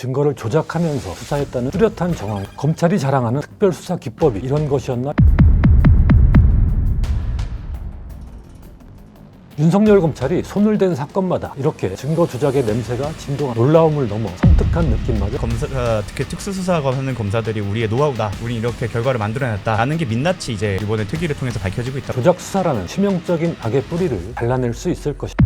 증거를 조작하면서 수사했다는 뚜렷한 정황, 검찰이 자랑하는 특별수사 기법이 이런 것이었나? 윤석열 검찰이 손을 댄 사건마다 이렇게 증거 조작의 냄새가 진동한 놀라움을 넘어 섬뜩한 느낌마저 검사가 특히 특수수사관 하는 검사들이 우리의 노하우다, 우리 이렇게 결과를 만들어냈다라는 게 민낯이 이제 이번에 특위를 통해서 밝혀지고 있다. 조작 수사라는 치명적인 악의 뿌리를 잘라낼 수 있을 것이다.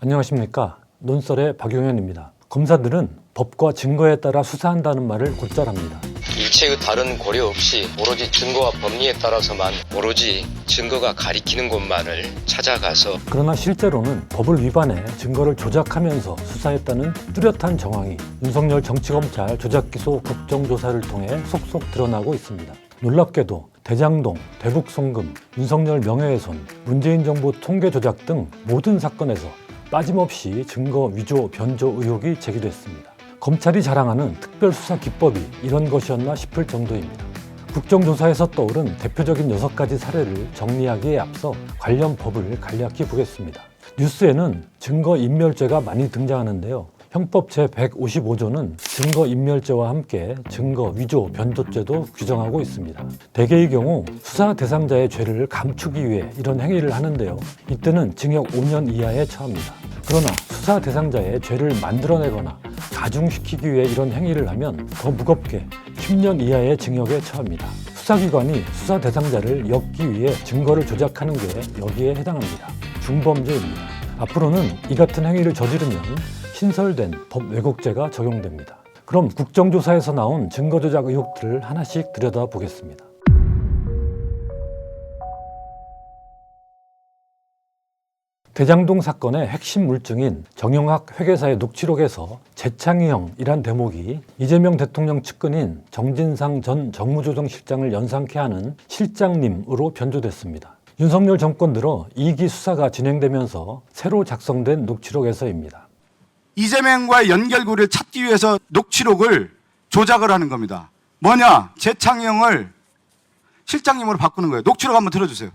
안녕하십니까, 논설의 박용현입니다. 검사들은 법과 증거에 따라 수사한다는 말을 곧잘 합니다. 일체의 다른 고려 없이 오로지 증거와 법리에 따라서만 오로지 증거가 가리키는 곳만을 찾아가서, 그러나 실제로는 법을 위반해 증거를 조작하면서 수사했다는 뚜렷한 정황이 윤석열 정치검찰 조작기소 국정조사를 통해 속속 드러나고 있습니다. 놀랍게도 대장동, 대북송금, 윤석열 명예훼손, 문재인 정부 통계 조작 등 모든 사건에서 빠짐없이 증거 위조, 변조 의혹이 제기됐습니다. 검찰이 자랑하는 특별수사 기법이 이런 것이었나 싶을 정도입니다. 국정조사에서 떠오른 대표적인 6가지 사례를 정리하기에 앞서 관련 법을 간략히 보겠습니다. 뉴스에는 증거인멸죄가 많이 등장하는데요. 형법 제155조는 증거인멸죄와 함께 증거위조, 변조죄도 규정하고 있습니다. 대개의 경우 수사 대상자의 죄를 감추기 위해 이런 행위를 하는데요. 이때는 징역 5년 이하에 처합니다. 그러나 수사 대상자의 죄를 만들어내거나 가중시키기 위해 이런 행위를 하면 더 무겁게 10년 이하의 징역에 처합니다. 수사기관이 수사 대상자를 엮기 위해 증거를 조작하는 게 여기에 해당합니다. 중범죄입니다. 앞으로는 이 같은 행위를 저지르면 신설된 법 왜곡죄가 적용됩니다. 그럼 국정조사에서 나온 증거 조작 의혹들을 하나씩 들여다보겠습니다. 대장동 사건의 핵심 물증인 정영학 회계사의 녹취록에서 재창의형이란 대목이 이재명 대통령 측근인 정진상 전 정무조정실장을 연상케 하는 실장님으로 변조됐습니다. 윤석열 정권 들어 2기 수사가 진행되면서 새로 작성된 녹취록에서입니다. 이재명과의 연결고리를 찾기 위해서 녹취록을 조작을 하는 겁니다. 뭐냐? 재창영을 실장님으로 바꾸는 거예요. 녹취록 한번 들어주세요.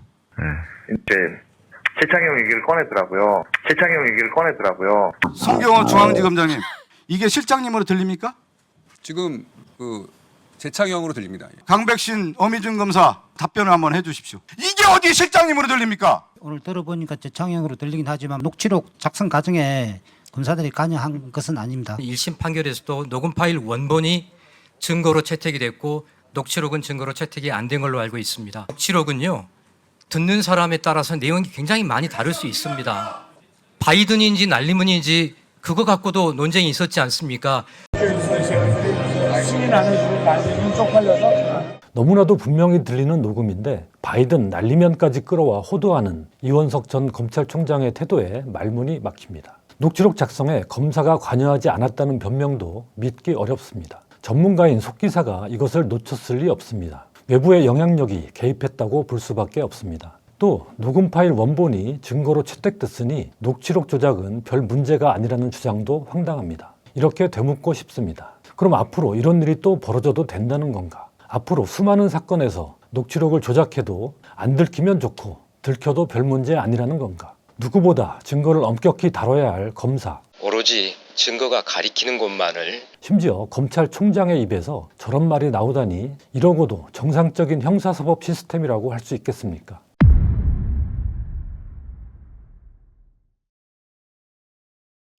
이제 재창영 얘기를 꺼내더라고요. 송경호 중앙지검장님, 이게 실장님으로 들립니까? 지금 재창형으로 들립니다. 강백신 어미준 검사 답변을 한번 해주십시오. 이게 어디 실장님으로 들립니까? 오늘 들어보니까 재창형으로 들리긴 하지만 녹취록 작성 과정에 검사들이 관여한 것은 아닙니다. 1심 판결에서도 녹음 파일 원본이 증거로 채택이 됐고 녹취록은 증거로 채택이 안 된 걸로 알고 있습니다. 녹취록은요, 듣는 사람에 따라서 내용이 굉장히 많이 다를 수 있습니다. 바이든인지 날리문인지 그거 갖고도 논쟁이 있었지 않습니까? 너무나도 분명히 들리는 녹음인데 바이든 날리면까지 끌어와 호도하는 이원석 전 검찰총장의 태도에 말문이 막힙니다. 녹취록 작성에 검사가 관여하지 않았다는 변명도 믿기 어렵습니다. 전문가인 속기사가 이것을 놓쳤을 리 없습니다. 외부의 영향력이 개입했다고 볼 수밖에 없습니다. 또 녹음 파일 원본이 증거로 채택됐으니 녹취록 조작은 별 문제가 아니라는 주장도 황당합니다. 이렇게 되묻고 싶습니다. 그럼 앞으로 이런 일이 또 벌어져도 된다는 건가? 앞으로 수많은 사건에서 녹취록을 조작해도 안 들키면 좋고 들켜도 별 문제 아니라는 건가? 누구보다 증거를 엄격히 다뤄야 할 검사, 오로지 증거가 가리키는 곳만을, 심지어 검찰총장의 입에서 저런 말이 나오다니 이러고도 정상적인 형사사법 시스템이라고 할 수 있겠습니까?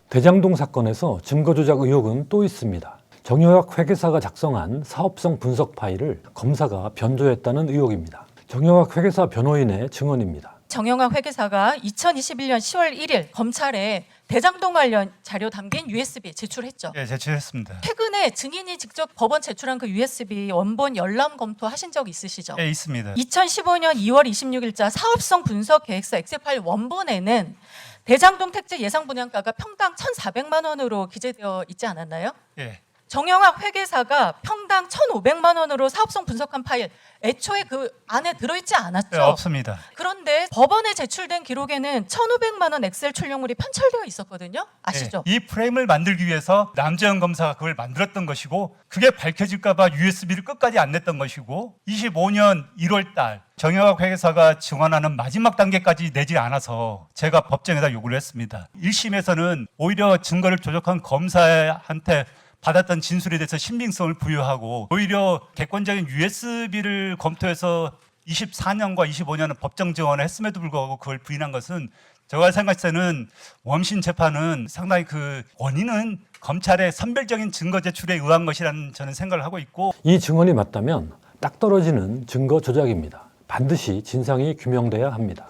대장동 사건에서 증거 조작 의혹은 또 있습니다. 정영학 회계사가 작성한 사업성 분석 파일을 검사가 변조했다는 의혹입니다. 정영학 회계사 변호인의 증언입니다. 정영학 회계사가 2021년 10월 1일 검찰에 대장동 관련 자료 담긴 USB 제출했죠. 네, 제출했습니다. 최근에 증인이 직접 법원 제출한 그 USB 원본 열람 검토하신 적 있으시죠? 네, 있습니다. 2015년 2월 26일자 사업성 분석 계획서 엑셀 파일 원본에는 대장동 택지 예상 분양가가 평당 1,400만 원으로 기재되어 있지 않았나요? 예. 정영학 회계사가 평당 1,500만 원으로 사업성 분석한 파일 애초에 그 안에 들어있지 않았죠? 네, 없습니다. 그런데 법원에 제출된 기록에는 1,500만 원 엑셀 출력물이 편철되어 있었거든요. 아시죠? 이 프레임을 만들기 위해서 남재현 검사가 그걸 만들었던 것이고 그게 밝혀질까 봐 USB를 끝까지 안 냈던 것이고 25년 1월 달 정영학 회계사가 증언하는 마지막 단계까지 내지 않아서 제가 법정에다 요구를 했습니다. 1심에서는 오히려 증거를 조작한 검사한테 받았던 진술에 대해서 신빙성을 부여하고 오히려 객관적인 USB를 검토해서 24년과 25년은 법정 증언을 했음에도 불구하고 그걸 부인한 것은 제가 생각할 때는 원심 재판은 상당히 그 원인은 검찰의 선별적인 증거 제출에 의한 것이라는 저는 생각을 하고 있고 이 증언이 맞다면 딱 떨어지는 증거 조작입니다. 반드시 진상이 규명돼야 합니다.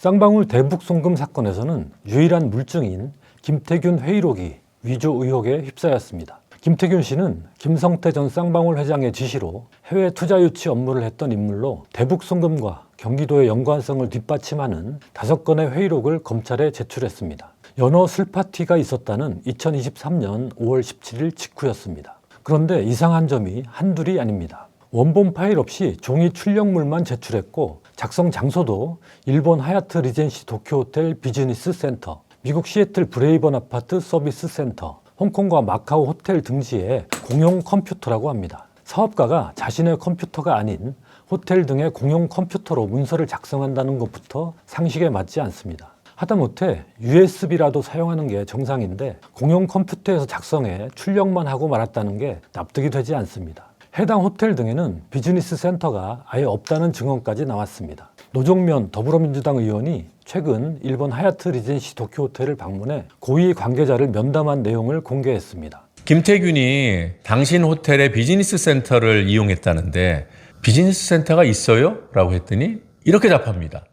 쌍방울 대북 송금 사건에서는 유일한 물증인 김태균 회의록이 위조 의혹에 휩싸였습니다. 김태균 씨는 김성태 전 쌍방울 회장의 지시로 해외 투자 유치 업무를 했던 인물로 대북 송금과 경기도의 연관성을 뒷받침하는 5건의 회의록을 검찰에 제출했습니다. 연어 술파티가 있었다는 2023년 5월 17일 직후였습니다. 그런데 이상한 점이 한둘이 아닙니다. 원본 파일 없이 종이 출력물만 제출했고 작성 장소도 일본 하얏트 리젠시 도쿄호텔 비즈니스 센터, 미국 시애틀 브레이번 아파트 서비스 센터, 홍콩과 마카오 호텔 등지의 공용 컴퓨터라고 합니다. 사업가가 자신의 컴퓨터가 아닌 호텔 등의 공용 컴퓨터로 문서를 작성한다는 것부터 상식에 맞지 않습니다. 하다못해 USB라도 사용하는 게 정상인데 공용 컴퓨터에서 작성해 출력만 하고 말았다는 게 납득이 되지 않습니다. 해당 호텔 등에는 비즈니스 센터가 아예 없다는 증언까지 나왔습니다. 노정면 더불어민주당 의원이 최근 일본 하얏트 리젠시 도쿄 호텔을 방문해 고위 관계자를 면담한 내용을 공개했습니다. 김태균이 당신 호텔의 비즈니스 센터를 이용했다는데 비즈니스 센터가 있어요? 라고 했더니 이렇게 답합니다.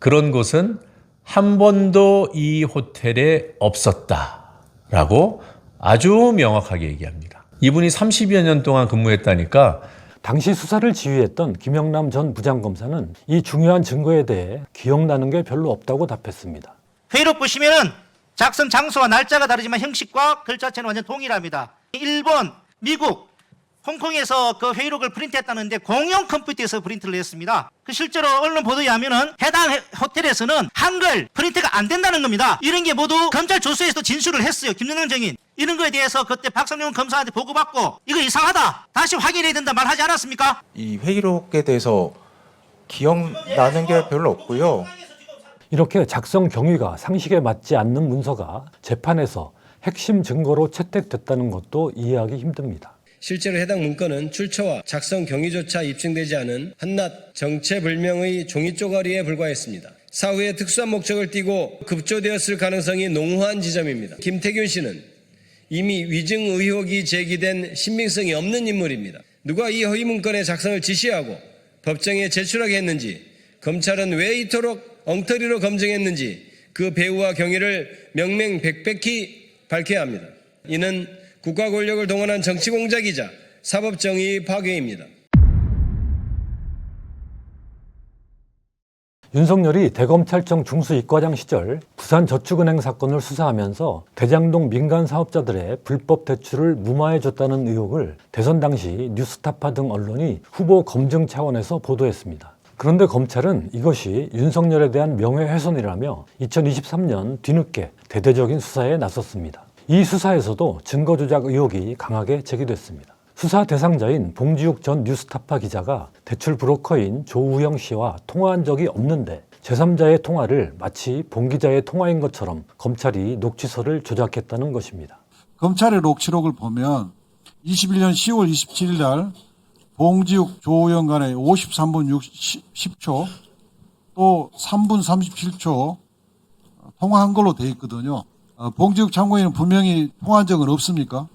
그런 곳은 한 번도 이 호텔에 없었다 라고 아주 명확하게 얘기합니다. 이분이 30여 년 동안 근무했다니까. 당시 수사를 지휘했던 김영남 전 부장검사는 이 중요한 증거에 대해 기억나는 게 별로 없다고 답했습니다. 회의록 보시면은 작성 장소와 날짜가 다르지만 형식과 글자체는 완전 동일합니다. 일본, 미국, 홍콩에서 그 회의록을 프린트했다는데 공용 컴퓨터에서 프린트를 했습니다. 그 실제로 언론 보도에 하면은 해당 호텔에서는 한글 프린트가 안 된다는 겁니다. 이런 게 모두 검찰 조수에서도 진술을 했어요. 김영남 정인. 이런 거에 대해서 그때 박성룡 검사한테 보고받고 이거 이상하다. 다시 확인해야 된다 말하지 않았습니까? 이 회의록에 대해서 기억나는 게 별로 없고요. 이렇게 작성 경위가 상식에 맞지 않는 문서가 재판에서 핵심 증거로 채택됐다는 것도 이해하기 힘듭니다. 실제로 해당 문건은 출처와 작성 경위조차 입증되지 않은 한낱 정체불명의 종이 쪼가리에 불과했습니다. 사후에 특수한 목적을 띠고 급조되었을 가능성이 농후한 지점입니다. 김태균 씨는 이미 위증 의혹이 제기된 신빙성이 없는 인물입니다. 누가 이 허위 문건의 작성을 지시하고 법정에 제출하게 했는지, 검찰은 왜 이토록 엉터리로 검증했는지 그 배후와 경위를 명명백백히 밝혀야 합니다. 이는 국가 권력을 동원한 정치 공작이자 사법 정의 파괴입니다. 윤석열이 대검찰청 중수이과장 시절 부산저축은행 사건을 수사하면서 대장동 민간 사업자들의 불법 대출을 무마해줬다는 의혹을 대선 당시 뉴스타파 등 언론이 후보 검증 차원에서 보도했습니다. 그런데 검찰은 이것이 윤석열에 대한 명예훼손이라며 2023년 뒤늦게 대대적인 수사에 나섰습니다. 이 수사에서도 증거 조작 의혹이 강하게 제기됐습니다. 수사 대상자인 봉지욱 전 뉴스타파 기자가 대출 브로커인 조우영 씨와 통화한 적이 없는데 제3자의 통화를 마치 봉 기자의 통화인 것처럼 검찰이 녹취서를 조작했다는 것입니다. 검찰의 녹취록을 보면 21년 10월 27일 날 봉지욱 조우영 간의 53분 10초 또 3분 37초 통화한 걸로 돼 있거든요. 봉지욱 참고인은 분명히 통화한 적은 없습니까?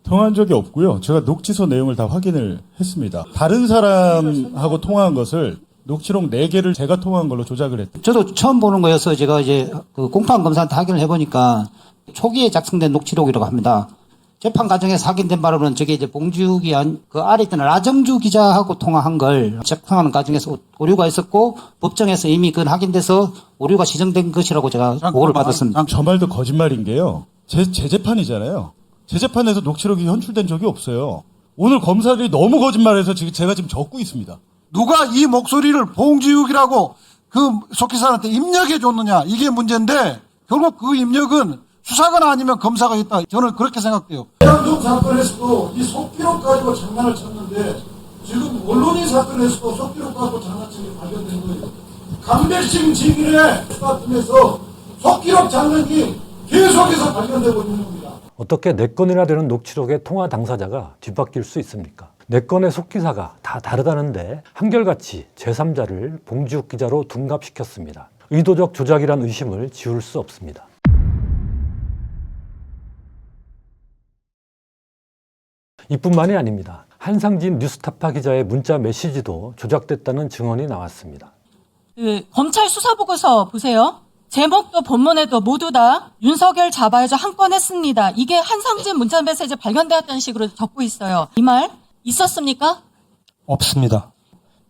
통화한 적이 없고요. 제가 녹취서 내용을 다 확인을 했습니다. 다른 사람하고 통화한 것을 녹취록 4개를 제가 통화한 걸로 조작을 했죠. 저도 처음 보는 거여서 제가 이제 그 공판 검사한테 확인을 해보니까 초기에 작성된 녹취록이라고 합니다. 재판 과정에서 확인된 바로는 저게 이제 봉지욱이 그 아래 있던 라정주 기자하고 통화한 걸 체크하는 과정에서 오류가 있었고 법정에서 이미 그건 확인돼서 오류가 지정된 것이라고 제가 보고를 받았습니다. 저 말도 거짓말인 게요. 제 재판이잖아요. 제 재판에서 녹취록이 현출된 적이 없어요. 오늘 검사들이 너무 거짓말해서 제가 지금 적고 있습니다. 누가 이 목소리를 봉지욱이라고 그 속기사한테 입력해 줬느냐 이게 문제인데 결국 그 입력은 수사관 아니면 검사가 있다. 저는 그렇게 생각돼요. 대장동 사건에서도 이 속기록 가지고 장난을 쳤는데 지금 언론인 사건에서도 속기록 가지고 장난친 게 발견된 거예요. 강백심 증인의 수사팀에서 속기록 장난이 계속해서 발견되고 있는 겁니다. 어떻게 4건이나 되는 녹취록의 통화 당사자가 뒤바뀔 수 있습니까? 4건의 속기사가 다 다르다는데 한결같이 제3자를 봉지욱 기자로 둔갑시켰습니다. 의도적 조작이란 의심을 지울 수 없습니다. 이뿐만이 아닙니다. 한상진 뉴스타파 기자의 문자 메시지도 조작됐다는 증언이 나왔습니다. 검찰 수사보고서 보세요. 제목도 본문에도 모두 다 윤석열 잡아야죠 한 건 했습니다. 이게 한상진 문자 메시지 발견되었다는 식으로 적고 있어요. 이 말 있었습니까? 없습니다.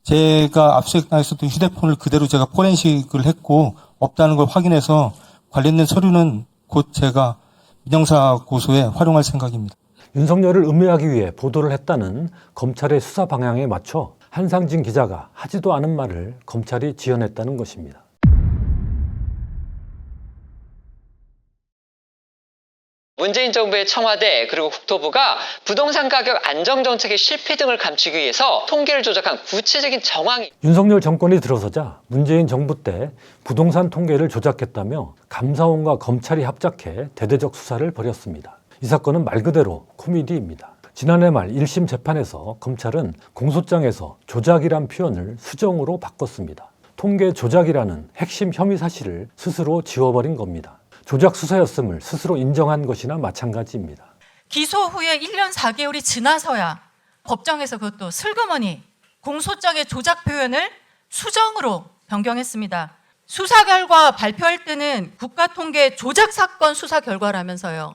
제가 압수수색 당했었던 휴대폰을 그대로 제가 포렌식을 했고 없다는 걸 확인해서 관련된 서류는 곧 제가 민형사 고소에 활용할 생각입니다. 윤석열을 음해하기 위해 보도를 했다는 검찰의 수사 방향에 맞춰 한상진 기자가 하지도 않은 말을 검찰이 지어냈다는 것입니다. 문재인 정부의 청와대 그리고 국토부가 부동산 가격 안정 정책의 실패 등을 감추기 위해서 통계를 조작한 구체적인 정황이 윤석열 정권이 들어서자 문재인 정부 때 부동산 통계를 조작했다며 감사원과 검찰이 합작해 대대적 수사를 벌였습니다. 이 사건은 말 그대로 코미디입니다. 지난해 말 1심 재판에서 검찰은 공소장에서 조작이란 표현을 수정으로 바꿨습니다. 통계 조작이라는 핵심 혐의 사실을 스스로 지워버린 겁니다. 조작 수사였음을 스스로 인정한 것이나 마찬가지입니다. 기소 후에 1년 4개월이 지나서야 법정에서 그것도 슬그머니 공소장의 조작 표현을 수정으로 변경했습니다. 수사 결과 발표할 때는 국가통계 조작 사건 수사 결과라면서요.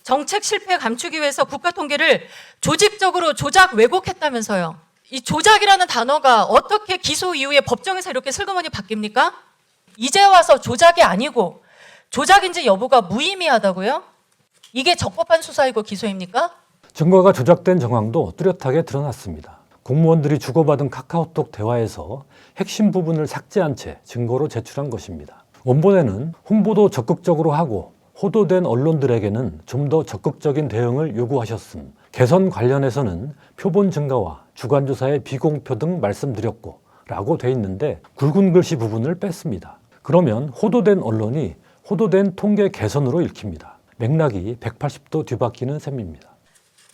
정책 실패 감추기 위해서 국가통계를 조직적으로 조작 왜곡했다면서요. 이 조작이라는 단어가 어떻게 기소 이후에 법정에서 이렇게 슬그머니 바뀝니까? 이제 와서 조작이 아니고 조작인지 여부가 무의미하다고요? 이게 적법한 수사이고 기소입니까? 증거가 조작된 정황도 뚜렷하게 드러났습니다. 공무원들이 주고받은 카카오톡 대화에서 핵심 부분을 삭제한 채 증거로 제출한 것입니다. 원본에는 홍보도 적극적으로 하고 호도된 언론들에게는 좀 더 적극적인 대응을 요구하셨음, 개선 관련해서는 표본 증가와 주관조사의 비공표 등 말씀드렸고 라고 돼 있는데 굵은 글씨 부분을 뺐습니다. 그러면 호도된 언론이 호도된 통계 개선으로 읽힙니다. 맥락이 180도 뒤바뀌는 셈입니다.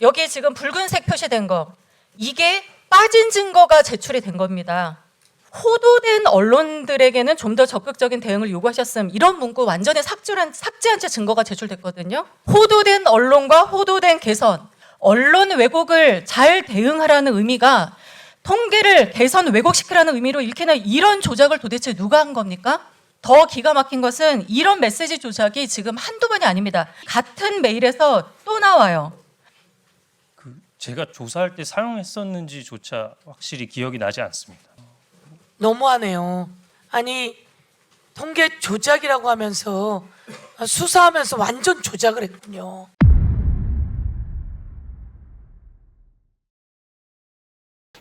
여기에 지금 붉은색 표시된 거, 이게 빠진 증거가 제출이 된 겁니다. 호도된 언론들에게는 좀 더 적극적인 대응을 요구하셨음, 이런 문구 완전히 삭제한 채 증거가 제출됐거든요. 호도된 언론과 호도된 개선, 언론 왜곡을 잘 대응하라는 의미가 통계를 개선 왜곡시키라는 의미로 읽히는 이런 조작을 도대체 누가 한 겁니까? 더 기가 막힌 것은 이런 메시지 조작이 지금 한두 번이 아닙니다. 같은 메일에서 또 나와요. 제가 조사할 때 사용했었는지조차 확실히 기억이 나지 않습니다. 너무하네요. 아니 통계 조작이라고 하면서 수사하면서 완전 조작을 했군요.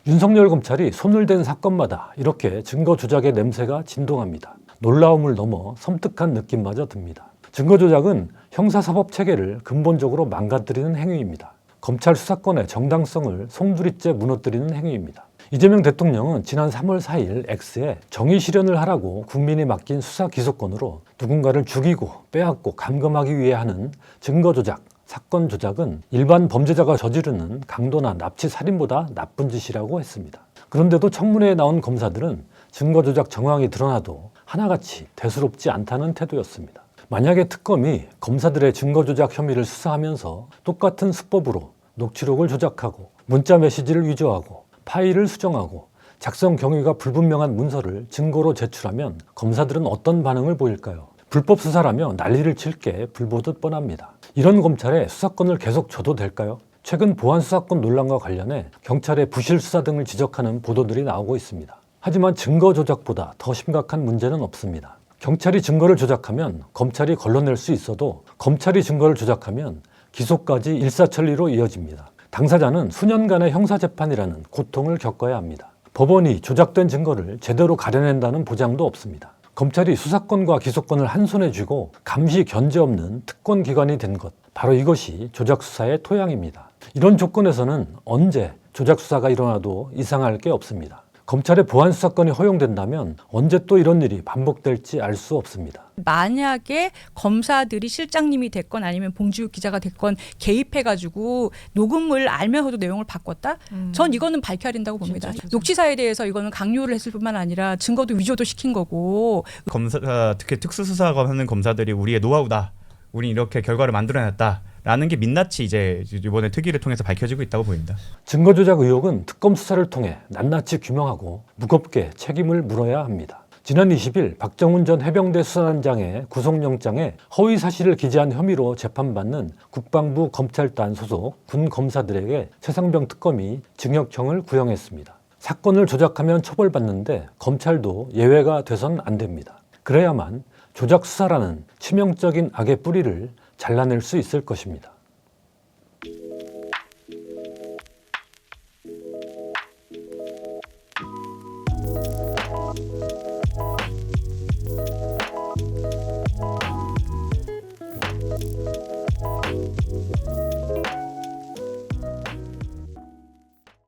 윤석열 검찰이 손을 댄 사건마다 이렇게 증거 조작의 냄새가 진동합니다. 놀라움을 넘어 섬뜩한 느낌마저 듭니다. 증거 조작은 형사사법 체계를 근본적으로 망가뜨리는 행위입니다. 검찰 수사권의 정당성을 송두리째 무너뜨리는 행위입니다. 이재명 대통령은 지난 3월 4일 X에 정의 실현을 하라고 국민이 맡긴 수사 기소권으로 누군가를 죽이고 빼앗고 감금하기 위해 하는 증거 조작, 사건 조작은 일반 범죄자가 저지르는 강도나 납치, 살인보다 나쁜 짓이라고 했습니다. 그런데도 청문회에 나온 검사들은 증거 조작 정황이 드러나도 하나같이 대수롭지 않다는 태도였습니다. 만약에 특검이 검사들의 증거 조작 혐의를 수사하면서 똑같은 수법으로 녹취록을 조작하고 문자 메시지를 위조하고 파일을 수정하고 작성 경위가 불분명한 문서를 증거로 제출하면 검사들은 어떤 반응을 보일까요? 불법 수사라며 난리를 칠 게 불보듯 뻔합니다. 이런 검찰에 수사권을 계속 줘도 될까요? 최근 보안 수사권 논란과 관련해 경찰의 부실 수사 등을 지적하는 보도들이 나오고 있습니다. 하지만 증거 조작보다 더 심각한 문제는 없습니다. 경찰이 증거를 조작하면 검찰이 걸러낼 수 있어도 검찰이 증거를 조작하면 기소까지 일사천리로 이어집니다. 당사자는 수년간의 형사재판이라는 고통을 겪어야 합니다. 법원이 조작된 증거를 제대로 가려낸다는 보장도 없습니다. 검찰이 수사권과 기소권을 한 손에 쥐고 감시 견제 없는 특권기관이 된 것, 바로 이것이 조작수사의 토양입니다. 이런 조건에서는 언제 조작수사가 일어나도 이상할 게 없습니다. 검찰의 보안 수사권이 허용된다면 언제 또 이런 일이 반복될지 알 수 없습니다. 만약에 검사들이 실장님이 됐건 아니면 봉지욱 기자가 됐건 개입해가지고 녹음을 알면서도 내용을 바꿨다? 전 이거는 밝혀야 된다고 봅니다. 녹취사에 대해서 이거는 강요를 했을 뿐만 아니라 증거도 위조도 시킨 거고. 검사, 특히 특수수사관 하는 검사들이 우리의 노하우다. 우린 이렇게 결과를 만들어냈다. 라는 게 민낯이 이제 이번에 특위를 통해서 밝혀지고 있다고 보입니다. 증거 조작 의혹은 특검 수사를 통해 낱낱이 규명하고 무겁게 책임을 물어야 합니다. 지난 20일 박정훈 전 해병대 수사단장의 구속영장에 허위 사실을 기재한 혐의로 재판받는 국방부 검찰단 소속 군 검사들에게 최상병 특검이 징역형을 구형했습니다. 사건을 조작하면 처벌받는데 검찰도 예외가 돼선 안 됩니다. 그래야만 조작 수사라는 치명적인 악의 뿌리를 잘라낼 수 있을 것입니다.